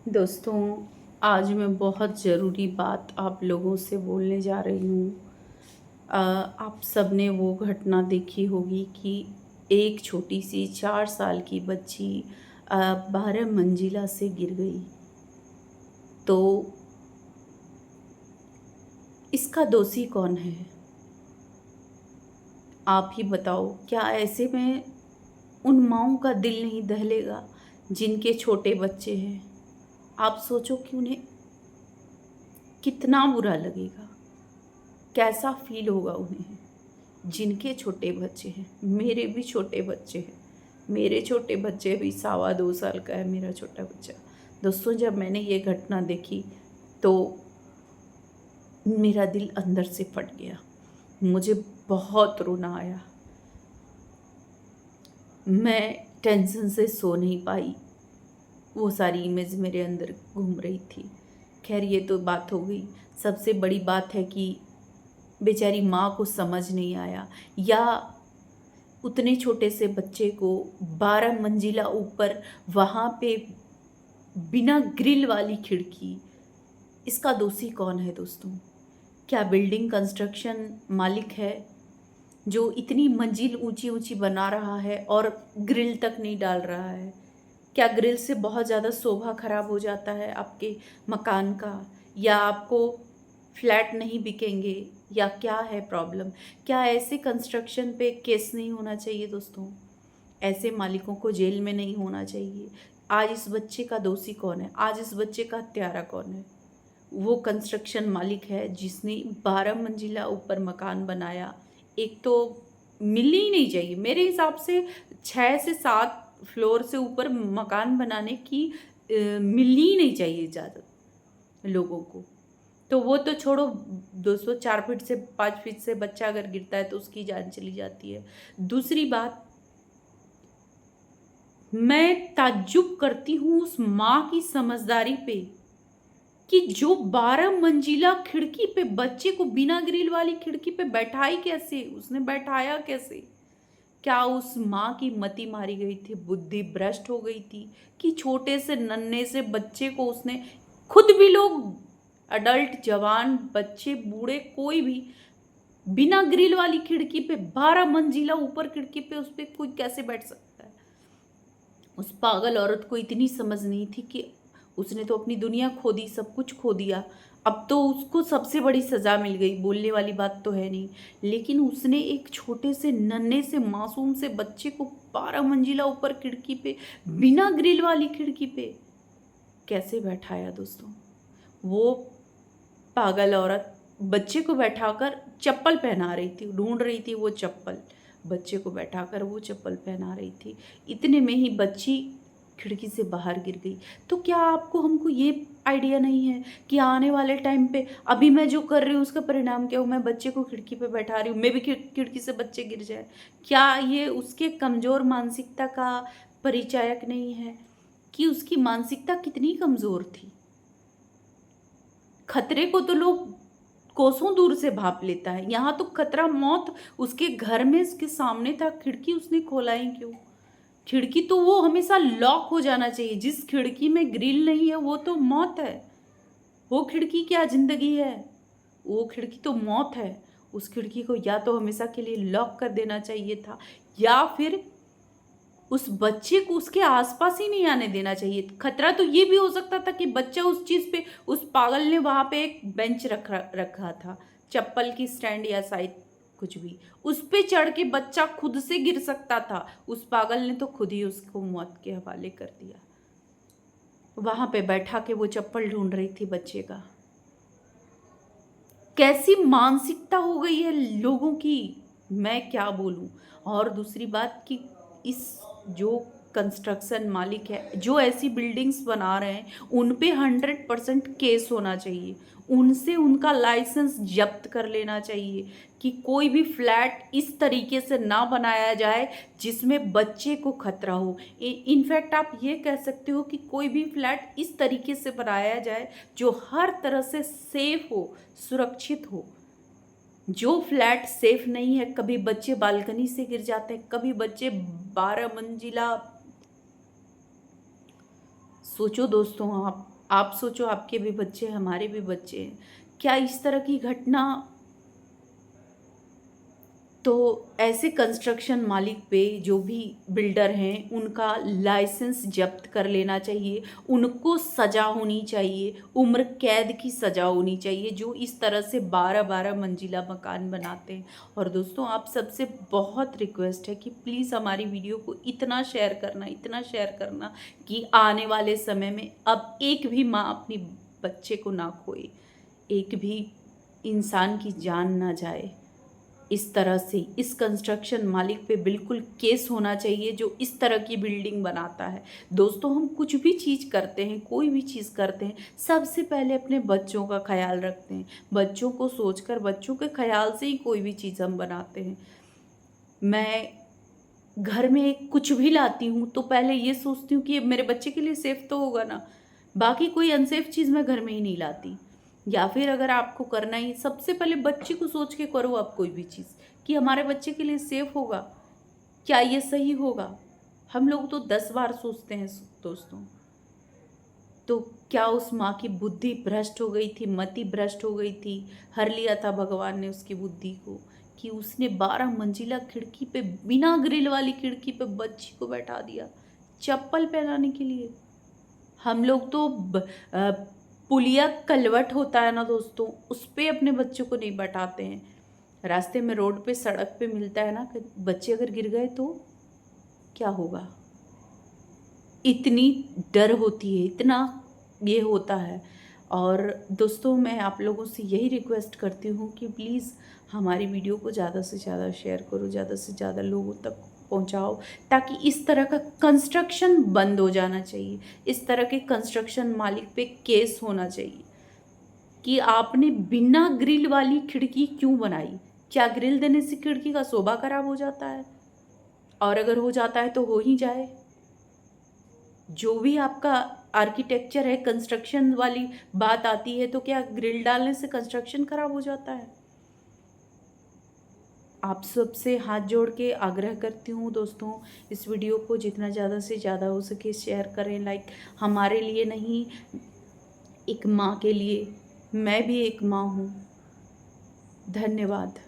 दोस्तों, आज मैं बहुत ज़रूरी बात आप लोगों से बोलने जा रही हूँ। आप सबने वो घटना देखी होगी कि एक छोटी-सी 4 साल की बच्ची 12 मंजिला से गिर गई। तो इसका दोषी कौन है? आप ही बताओ। क्या ऐसे में उन माँओं का दिल नहीं दहलेगा जिनके छोटे बच्चे हैं? आप सोचो कि उन्हें कितना बुरा लगेगा, कैसा फ़ील होगा उन्हें? जिनके छोटे बच्चे हैं, मेरे भी छोटे बच्चे हैं। मेरे छोटे बच्चे भी 2.25 साल का है मेरा छोटा बच्चा। दोस्तों, जब मैंने ये घटना देखी तो मेरा दिल अंदर से फट गया। मुझे बहुत रोना आया। मैं टेंशन से सो नहीं पाई। वो सारी इमेज मेरे अंदर घूम रही थी। खैर, ये तो बात हो गई। सबसे बड़ी बात है कि बेचारी माँ को समझ नहीं आया, या उतने छोटे से बच्चे को 12 मंजिला ऊपर, वहाँ पे बिना ग्रिल वाली खिड़की, इसका दोषी कौन है दोस्तों? क्या बिल्डिंग कंस्ट्रक्शन मालिक है जो इतनी मंजिल ऊंची ऊंची बना रहा है और ग्रिल तक नहीं डाल रहा है? क्या ग्रिल से बहुत ज़्यादा शोभा खराब हो जाता है आपके मकान का, या आपको फ्लैट नहीं बिकेंगे, या क्या है प्रॉब्लम? क्या ऐसे कंस्ट्रक्शन पे केस नहीं होना चाहिए दोस्तों? ऐसे मालिकों को जेल में नहीं होना चाहिए? आज इस बच्चे का दोषी कौन है? आज इस बच्चे का हत्यारा कौन है? वो कंस्ट्रक्शन मालिक है जिसने 12 मंजिला ऊपर मकान बनाया। एक तो मिलनी ही नहीं चाहिए मेरे हिसाब से। 6 से 7 फ्लोर से ऊपर मकान बनाने की मिलनी ही नहीं चाहिए इजाज़त लोगों को। तो वो तो छोड़ो, 204 फीट से 5 फीट से बच्चा अगर गिरता है तो उसकी जान चली जाती है। दूसरी बात, मैं ताज्जुब करती हूँ उस माँ की समझदारी पे कि जो 12 मंजिला खिड़की पे बच्चे को बिना ग्रिल वाली खिड़की पे बैठाई कैसे? उसने बैठाया कैसे? क्या उस माँ की मति मारी गई थी, बुद्धि भ्रष्ट हो गई थी कि छोटे से नन्हे से बच्चे को उसने, खुद भी लोग, अडल्ट, जवान, बच्चे, बूढ़े, कोई भी बिना ग्रिल वाली खिड़की पे 12 मंजिला ऊपर खिड़की पे उस पे कोई कैसे बैठ सकता है? उस पागल औरत को इतनी समझ नहीं थी कि उसने तो अपनी दुनिया खो दी, सब कुछ खो दिया। अब तो उसको सबसे बड़ी सज़ा मिल गई, बोलने वाली बात तो है नहीं। लेकिन उसने एक छोटे से नन्हे से मासूम से बच्चे को 12 मंजिला ऊपर खिड़की पे, बिना ग्रिल वाली खिड़की पे कैसे बैठाया दोस्तों? वो पागल औरत बच्चे को बैठाकर चप्पल पहना रही थी, ढूंढ रही थी वो चप्पल। बच्चे को बैठाकर वो चप्पल पहना रही थी। इतने में ही बच्ची खिड़की से बाहर गिर गई। तो क्या आपको, हमको ये आइडिया नहीं है कि आने वाले टाइम पे अभी मैं जो कर रही हूँ उसका परिणाम क्या हो? मैं बच्चे को खिड़की पे बैठा रही हूँ, मैं भी खिड़की से बच्चे गिर जाए। क्या ये उसके कमज़ोर मानसिकता का परिचायक नहीं है कि उसकी मानसिकता कितनी कमज़ोर थी? खतरे को तो लोग कोसों दूर से भाप लेता है, यहाँ तो खतरा मौत उसके घर में, उसके सामने था। खिड़की उसने खोला ही क्यों? खिड़की तो वो हमेशा लॉक हो जाना चाहिए। जिस खिड़की में ग्रिल नहीं है वो तो मौत है। वो खिड़की क्या जिंदगी है? वो खिड़की तो मौत है। उस खिड़की को या तो हमेशा के लिए लॉक कर देना चाहिए था, या फिर उस बच्चे को उसके आसपास ही नहीं आने देना चाहिए। खतरा तो ये भी हो सकता था कि बच्चा उस चीज पे, उस पागल ने वहां पे एक बेंच रखा था, चप्पल की स्टैंड या शायद कुछ भी, उस पे चढ़ के बच्चा खुद से गिर सकता था। उस पागल ने तो खुद ही उसको मौत के हवाले कर दिया। वहां पे बैठा के वो चप्पल ढूंढ रही थी बच्चे का। कैसी मानसिकता हो गई है लोगों की, मैं क्या बोलूं। और दूसरी बात कि इस जो कंस्ट्रक्शन मालिक है, जो ऐसी बिल्डिंग्स बना रहे हैं, उन पे 100% केस होना चाहिए। उनसे उनका लाइसेंस जब्त कर लेना चाहिए कि कोई भी फ्लैट इस तरीके से ना बनाया जाए जिसमें बच्चे को खतरा हो। इनफैक्ट आप ये कह सकते हो कि कोई भी फ्लैट इस तरीके से बनाया जाए जो हर तरह से सेफ हो, सुरक्षित हो। जो फ्लैट सेफ नहीं है, कभी बच्चे बालकनी से गिर जाते हैं, कभी बच्चे 12 मंजिला सोचो दोस्तों, आप सोचो, आपके भी बच्चे हैं, हमारे भी बच्चे हैं। क्या इस तरह की घटना, तो ऐसे कंस्ट्रक्शन मालिक पे, जो भी बिल्डर हैं, उनका लाइसेंस जब्त कर लेना चाहिए। उनको सज़ा होनी चाहिए, उम्र कैद की सज़ा होनी चाहिए, जो इस तरह से 12-12 मंजिला मकान बनाते हैं। और दोस्तों, आप सबसे बहुत रिक्वेस्ट है कि प्लीज़ हमारी वीडियो को इतना शेयर करना, इतना शेयर करना कि आने वाले समय में अब एक भी माँ अपनी बच्चे को ना खोए, एक भी इंसान की जान ना जाए। इस तरह से इस कंस्ट्रक्शन मालिक पे बिल्कुल केस होना चाहिए, जो इस तरह की बिल्डिंग बनाता है। दोस्तों, हम कुछ भी चीज़ करते हैं, कोई भी चीज़ करते हैं, सबसे पहले अपने बच्चों का ख्याल रखते हैं। बच्चों को सोचकर, बच्चों के ख्याल से ही कोई भी चीज़ हम बनाते हैं। मैं घर में कुछ भी लाती हूँ तो पहले ये सोचती हूँ कि ये मेरे बच्चे के लिए सेफ़ तो होगा ना। बाकी कोई अनसेफ चीज़ मैं घर में ही नहीं लाती। या फिर अगर आपको करना ही, सबसे पहले बच्चे को सोच के करो आप कोई भी चीज़, कि हमारे बच्चे के लिए सेफ़ होगा, क्या ये सही होगा। हम लोग तो 10 बार सोचते हैं दोस्तों। तो क्या उस माँ की बुद्धि भ्रष्ट हो गई थी, मति भ्रष्ट हो गई थी, हर लिया था भगवान ने उसकी बुद्धि को, कि उसने 12 मंजिला खिड़की पे, बिना ग्रिल वाली खिड़की पे बच्ची को बैठा दिया चप्पल पहनाने के लिए। हम लोग तो पुलिया कलवट होता है ना दोस्तों, उस पे अपने बच्चों को नहीं बैठाते हैं। रास्ते में, रोड पे, सड़क पे मिलता है ना कि बच्चे अगर गिर गए तो क्या होगा। इतनी डर होती है, इतना ये होता है। और दोस्तों, मैं आप लोगों से यही रिक्वेस्ट करती हूँ कि प्लीज़ हमारी वीडियो को ज़्यादा से ज़्यादा शेयर करो, ज़्यादा से ज़्यादा लोगों तक पहुँचाओ, ताकि इस तरह का कंस्ट्रक्शन बंद हो जाना चाहिए। इस तरह के कंस्ट्रक्शन मालिक पे केस होना चाहिए कि आपने बिना ग्रिल वाली खिड़की क्यों बनाई। क्या ग्रिल देने से खिड़की का शोभा खराब हो जाता है? और अगर हो जाता है तो हो ही जाए। जो भी आपका आर्किटेक्चर है, कंस्ट्रक्शन वाली बात आती है, तो क्या ग्रिल डालने से कंस्ट्रक्शन खराब हो जाता है? आप सबसे हाथ जोड़ के आग्रह करती हूँ दोस्तों, इस वीडियो को जितना ज़्यादा से ज़्यादा हो सके शेयर करें। लाइक, हमारे लिए नहीं, एक माँ के लिए। मैं भी एक माँ हूँ। धन्यवाद।